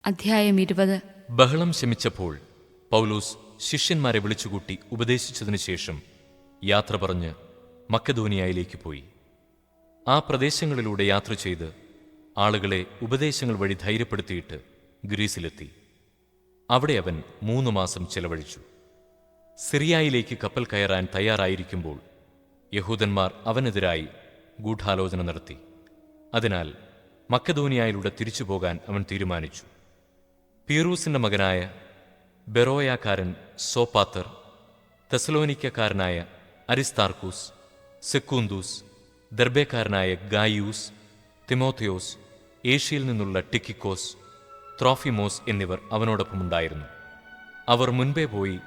അധ്യായം 20. ബഹളം ശമിച്ചപ്പോൾ പൗലോസ് ശിഷ്യന്മാരെ വിളിച്ചുകൂട്ടി ഉപദേശിച്ചതിനു ശേഷം യാത്ര പറഞ്ഞ് മക്കെദോനിയയിലേക്ക് പോയി. ആ പ്രദേശങ്ങളിലൂടെ യാത്ര ചെയ്ത് ആളുകളെ ഉപദേശങ്ങൾ വഴി ധൈര്യപ്പെടുത്തിയിട്ട് ഗ്രീസിലെത്തി. അവിടെ അവൻ 3 മാസം ചെലവഴിച്ചു. സിറിയയിലേക്ക് കപ്പൽ കയറാൻ തയ്യാറായിരിക്കുമ്പോൾ യഹൂദന്മാർ അവനെതിരായി ഗൂഢാലോചന നടത്തി. അതിനാൽ മക്കെദോനിയയിലൂടെ തിരിച്ചു പോകാൻ അവൻ തീരുമാനിച്ചു. പീറൂസിന്റെ മകനായ ബെറോയാക്കാരൻ സോപ്പാത്തർ, തെസലോനിക്കക്കാരനായ അരിസ്താർക്കൂസ്, സെക്കൂന്തൂസ്, ദർബേക്കാരനായ ഗായിയൂസ്, തിമോഥെയോസ്, ഏഷ്യയിൽ നിന്നുള്ള ടിക്കിക്കോസ്, ത്രോഫിമോസ് എന്നിവർ അവനോടൊപ്പമുണ്ടായിരുന്നു. അവർ മുൻപേ പോയി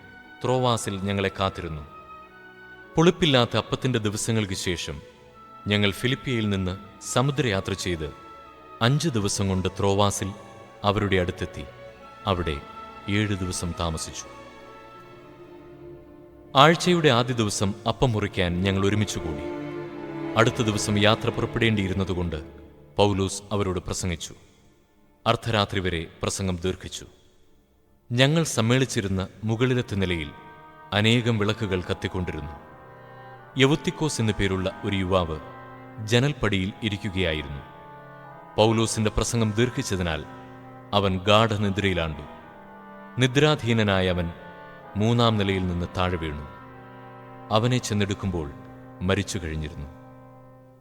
ത്രോവാസിൽ ഞങ്ങളെ കാത്തിരുന്നു. പുളിപ്പില്ലാത്ത അപ്പത്തിന്റെ ദിവസങ്ങൾക്ക് ശേഷം ഞങ്ങൾ ഫിലിപ്പിയയിൽ നിന്ന് സമുദ്രയാത്ര ചെയ്ത് 5 ദിവസം കൊണ്ട് ത്രോവാസിൽ അവരുടെ അടുത്തെത്തി. അവിടെ 7 ദിവസം താമസിച്ചു. ആഴ്ചയുടെ ആദ്യ ദിവസം അപ്പം മുറിക്കാൻ ഞങ്ങൾ ഒരുമിച്ചുകൂടി. അടുത്ത ദിവസം യാത്ര പുറപ്പെടേണ്ടിയിരുന്നതുകൊണ്ട് പൗലോസ് അവരോട് പ്രസംഗിച്ചു. അർദ്ധരാത്രി വരെ പ്രസംഗം ദീർഘിച്ചു. ഞങ്ങൾ സമ്മേളിച്ചിരുന്ന മുകളിലത്തെ നിലയിൽ അനേകം വിളക്കുകൾ കത്തിക്കൊണ്ടിരുന്നു. യവുത്തിക്കോസ് എന്നു പേരുള്ള ഒരു യുവാവ് ജനൽപ്പടിയിൽ ഇരിക്കുകയായിരുന്നു. പൗലോസിന്റെ പ്രസംഗം ദീർഘിച്ചതിനാൽ അവൻ ഗാഠനിദ്രയിലാണ്ടു. നിദ്രാധീനനായ അവൻ 3-ാം നിലയിൽ നിന്ന് താഴെ വീണു. അവനെ ചെന്നെടുക്കുമ്പോൾ മരിച്ചു കഴിഞ്ഞിരുന്നു.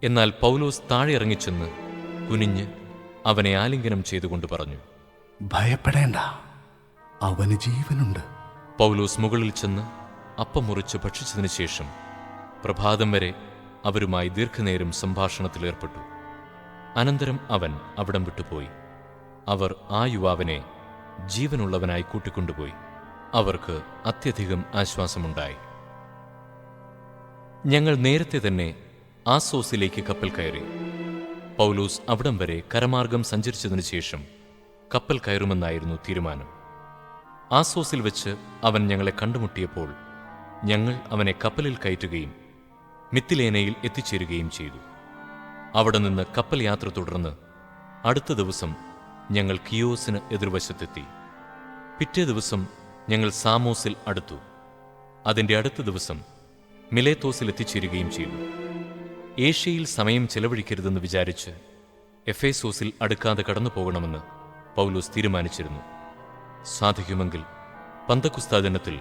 എന്നാൽ പൗലോസ് താഴെ ഇറങ്ങിച്ചെന്ന് കുനിഞ്ഞ് അവനെ ആലിംഗനം ചെയ്തുകൊണ്ട് പറഞ്ഞു, ഭയപ്പെടേണ്ട, അവന് ജീവനുണ്ട്. പൗലോസ് മുകളിൽ ചെന്ന് അപ്പം മുറിച്ച് ഭക്ഷിച്ചതിനു ശേഷം പ്രഭാതം വരെ അവരുമായി ദീർഘനേരം സംഭാഷണത്തിലേർപ്പെട്ടു. അനന്തരം അവൻ അവിടം വിട്ടുപോയി. അവർ ആ യുവാവിനെ ജീവനുള്ളവനായി കൂട്ടിക്കൊണ്ടുപോയി. അവർക്ക് അത്യധികം ആശ്വാസമുണ്ടായി. ഞങ്ങൾ നേരത്തെ തന്നെ ആസോസിലേക്ക് കപ്പൽ കയറി. പൗലോസ് അവിടം വരെ കരമാർഗം സഞ്ചരിച്ചതിനു ശേഷം കപ്പൽ കയറുമെന്നായിരുന്നു തീരുമാനം. ആസോസിൽ വെച്ച് അവൻ ഞങ്ങളെ കണ്ടുമുട്ടിയപ്പോൾ ഞങ്ങൾ അവനെ കപ്പലിൽ കയറ്റുകയും മിത്തിലേനയിൽ എത്തിച്ചേരുകയും ചെയ്തു. അവിടെ നിന്ന് കപ്പൽ യാത്ര തുടർന്ന് അടുത്ത ദിവസം ഞങ്ങൾ കിയോസിന് എതിർവശത്തെത്തി. പിറ്റേ ദിവസം ഞങ്ങൾ സാമോസിൽ അടുത്തു. അതിൻ്റെ അടുത്ത ദിവസം മിലേത്തോസിൽ എത്തിച്ചേരുകയും ചെയ്തു. ഏഷ്യയിൽ സമയം ചെലവഴിക്കരുതെന്ന് വിചാരിച്ച് എഫേസോസിൽ അടുക്കാതെ കടന്നു പോകണമെന്ന് പൗലോസ് തീരുമാനിച്ചിരുന്നു. സാധിക്കുമെങ്കിൽ പന്തക്കുസ്താ ദിനത്തിൽ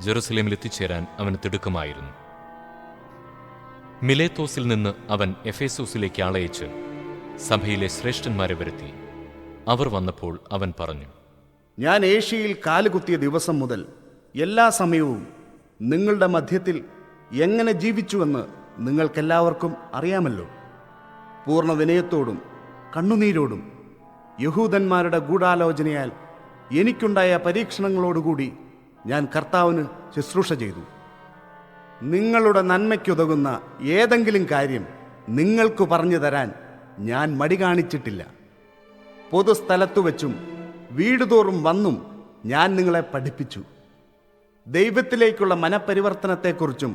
ജെറുസലേമിൽ എത്തിച്ചേരാൻ അവന് തിടുക്കമായിരുന്നു. മിലേത്തോസിൽ നിന്ന് അവൻ എഫേസോസിലേക്ക് ആളയച്ച് സഭയിലെ ശ്രേഷ്ഠന്മാരെ വരുത്തി. അവർ വന്നപ്പോൾ അവൻ പറഞ്ഞു, ഞാൻ ഏഷ്യയിൽ കാലുകുത്തിയ ദിവസം മുതൽ എല്ലാ സമയവും നിങ്ങളുടെ മധ്യത്തിൽ എങ്ങനെ ജീവിച്ചുവെന്ന് നിങ്ങൾക്കെല്ലാവർക്കും അറിയാമല്ലോ. പൂർണ്ണ വിനയത്തോടും കണ്ണുനീരോടും യഹൂദന്മാരുടെ ഗൂഢാലോചനയാൽ എനിക്കുണ്ടായ പരീക്ഷണങ്ങളോടുകൂടി ഞാൻ കർത്താവിന് ശുശ്രൂഷ ചെയ്തു. നിങ്ങളുടെ നന്മയ്ക്കുതകുന്ന ഏതെങ്കിലും കാര്യം നിങ്ങൾക്ക് പറഞ്ഞു തരാൻ ഞാൻ മടി കാണിച്ചിട്ടില്ല. പൊതുസ്ഥലത്തു വച്ചും വീടുതോറും വന്നും ഞാൻ നിങ്ങളെ പഠിപ്പിച്ചു. ദൈവത്തിലേക്കുള്ള മനപരിവർത്തനത്തെക്കുറിച്ചും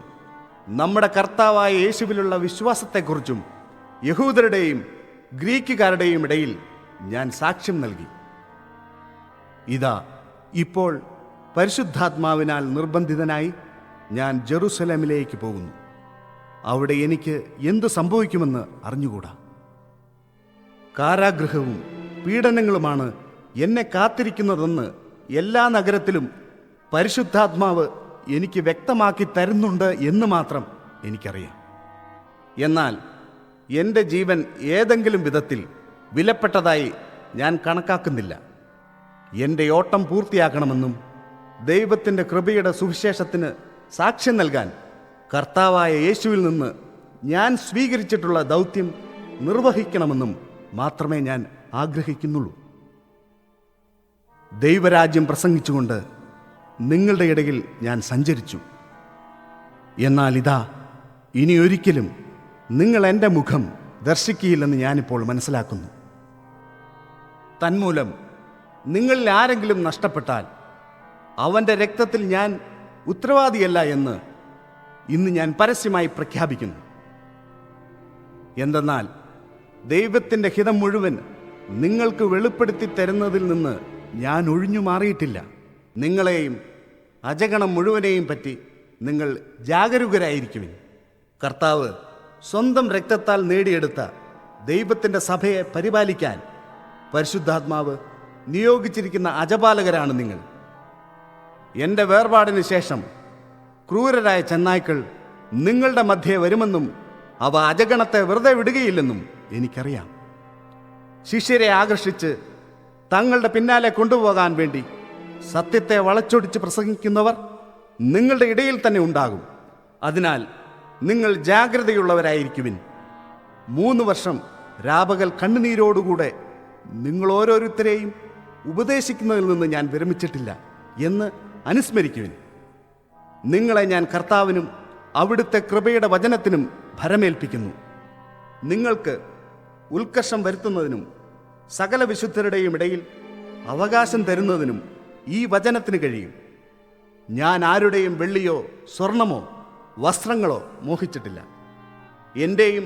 നമ്മുടെ കർത്താവായ യേശുവിലുള്ള വിശ്വാസത്തെക്കുറിച്ചും യഹൂദരുടെയും ഗ്രീക്കുകാരുടെയും ഇടയിൽ ഞാൻ സാക്ഷ്യം നൽകി. ഇതാ, ഇപ്പോൾ പരിശുദ്ധാത്മാവിനാൽ നിർബന്ധിതനായി ഞാൻ ജെറുസലേമിലേക്ക് പോകുന്നു. അവിടെ എനിക്ക് എന്തു സംഭവിക്കുമെന്ന് അറിഞ്ഞുകൂടാ. കാരാഗൃഹവും പീഡനങ്ങളുമാണ് എന്നെ കാത്തിരിക്കുന്നതെന്ന് എല്ലാ നഗരത്തിലും പരിശുദ്ധാത്മാവ് എനിക്ക് വ്യക്തമാക്കി തരുന്നുണ്ട് എന്ന് മാത്രം എനിക്കറിയാം. എന്നാൽ എൻ്റെ ജീവൻ ഏതെങ്കിലും വിധത്തിൽ വിലപ്പെട്ടതായി ഞാൻ കണക്കാക്കുന്നില്ല. എൻ്റെ ഓട്ടം പൂർത്തിയാക്കണമെന്നും ദൈവത്തിൻ്റെ കൃപയുടെ സുവിശേഷത്തിന് സാക്ഷ്യം നൽകാൻ കർത്താവായ യേശുവിൽ നിന്ന് ഞാൻ സ്വീകരിച്ചിട്ടുള്ള ദൗത്യം നിർവഹിക്കണമെന്നും മാത്രമേ ഞാൻ ആഗ്രഹിക്കുന്നുള്ളൂ. ദൈവരാജ്യം പ്രസംഗിച്ചുകൊണ്ട് നിങ്ങളുടെ ഇടയിൽ ഞാൻ സഞ്ചരിച്ചു. എന്നാൽ ഇതാ, ഇനി ഒരിക്കലും നിങ്ങൾ എൻ്റെ മുഖം ദർശിക്കുകയില്ലെന്ന് ഞാനിപ്പോൾ മനസ്സിലാക്കുന്നു. തന്മൂലം നിങ്ങളിൽ ആരെങ്കിലും നഷ്ടപ്പെട്ടാൽ അവൻ്റെ രക്തത്തിൽ ഞാൻ ഉത്തരവാദിയല്ല എന്ന് ഇന്ന് ഞാൻ പരസ്യമായി പ്രഖ്യാപിക്കുന്നു. എന്തെന്നാൽ ദൈവത്തിൻ്റെ ഹിതം മുഴുവൻ നിങ്ങൾക്ക് വെളിപ്പെടുത്തി തരുന്നതിൽ നിന്ന് ഞാൻ ഒഴിഞ്ഞു മാറിയിട്ടില്ല. നിങ്ങളെയും അജഗണം മുഴുവനെയും പറ്റി നിങ്ങൾ ജാഗരൂകരായിരിക്കുവിൻ. കർത്താവ് സ്വന്തം രക്തത്താൽ നേടിയെടുത്ത ദൈവത്തിൻ്റെ സഭയെ പരിപാലിക്കാൻ പരിശുദ്ധാത്മാവ് നിയോഗിച്ചിരിക്കുന്ന അജപാലകരാണ് നിങ്ങൾ. എൻ്റെ വേർപാടിന് ശേഷം ക്രൂരരായ ചെന്നായ്ക്കൾ നിങ്ങളുടെ മധ്യേ വരുമെന്നും അവ അജഗണത്തെ വെറുതെ വിടുകയില്ലെന്നും എനിക്കറിയാം. ശിഷ്യരെ ആകർഷിച്ച് തങ്ങളുടെ പിന്നാലെ കൊണ്ടുപോകാൻ വേണ്ടി സത്യത്തെ വളച്ചൊടിച്ച് പ്രസംഗിക്കുന്നവർ നിങ്ങളുടെ ഇടയിൽ തന്നെ ഉണ്ടാകും. അതിനാൽ നിങ്ങൾ ജാഗ്രതയുള്ളവരായിരിക്കുവിൻ. 3 വർഷം രാപകൽ കണ്ണുനീരോടുകൂടെ നിങ്ങൾ ഓരോരുത്തരെയും ഉപദേശിക്കുന്നതിൽ നിന്ന് ഞാൻ വിരമിച്ചിട്ടില്ല എന്ന് അനുസ്മരിക്കുവിൻ. നിങ്ങളെ ഞാൻ കർത്താവിനും അവിടുത്തെ കൃപയുടെ വചനത്തിനും ഭരമേൽപ്പിക്കുന്നു. നിങ്ങൾക്ക് ഉത്കർഷം വരുത്തുന്നതിനും സകല വിശുദ്ധരുടെയും ഇടയിൽ അവകാശം തരുന്നതിനും ഈ വചനത്തിന് കഴിയും. ഞാൻ ആരുടെയും വെള്ളിയോ സ്വർണമോ വസ്ത്രങ്ങളോ മോഹിച്ചിട്ടില്ല. എൻ്റെയും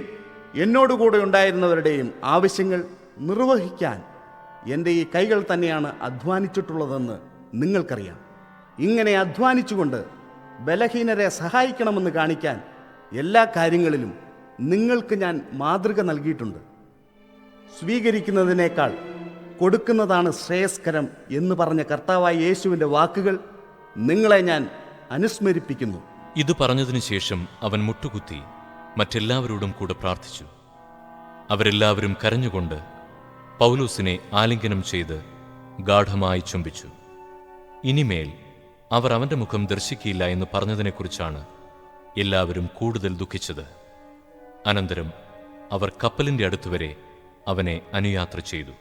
എന്നോടുകൂടെ ഉണ്ടായിരുന്നവരുടെയും ആവശ്യങ്ങൾ നിർവഹിക്കാൻ എൻ്റെ ഈ കൈകൾ തന്നെയാണ് അധ്വാനിച്ചിട്ടുള്ളതെന്ന് നിങ്ങൾക്കറിയാം. ഇങ്ങനെ അധ്വാനിച്ചുകൊണ്ട് ബലഹീനരെ സഹായിക്കണമെന്ന് കാണിക്കാൻ എല്ലാ കാര്യങ്ങളിലും നിങ്ങൾക്ക് ഞാൻ മാതൃക നൽകിയിട്ടുണ്ട്. സ്വീകരിക്കുന്നതിനേക്കാൾ കൊടുക്കുന്നതാണ് ശ്രേയസ്കരം എന്ന് പറഞ്ഞ കർത്താവായ യേശുവിൻ്റെ വാക്കുകൾ നിങ്ങളെ ഞാൻ അനുസ്മരിപ്പിക്കുന്നു. ഇത് പറഞ്ഞതിനു ശേഷം അവൻ മുട്ടുകുത്തി മറ്റെല്ലാവരോടും കൂടെ പ്രാർത്ഥിച്ചു. അവരെല്ലാവരും കരഞ്ഞുകൊണ്ട് പൗലോസിനെ ആലിംഗനം ചെയ്ത് ഗാഢമായി ചുംബിച്ചു. ഇനിമേൽ അവർ അവന്റെ മുഖം ദർശിക്കില്ല എന്ന് പറഞ്ഞതിനെക്കുറിച്ചാണ് എല്ലാവരും കൂടുതൽ ദുഃഖിച്ചത്. അനന്തരം അവർ കപ്പലിന്റെ അടുത്തുവരെ അവനെ അനുയാത്ര ചെയ്തു.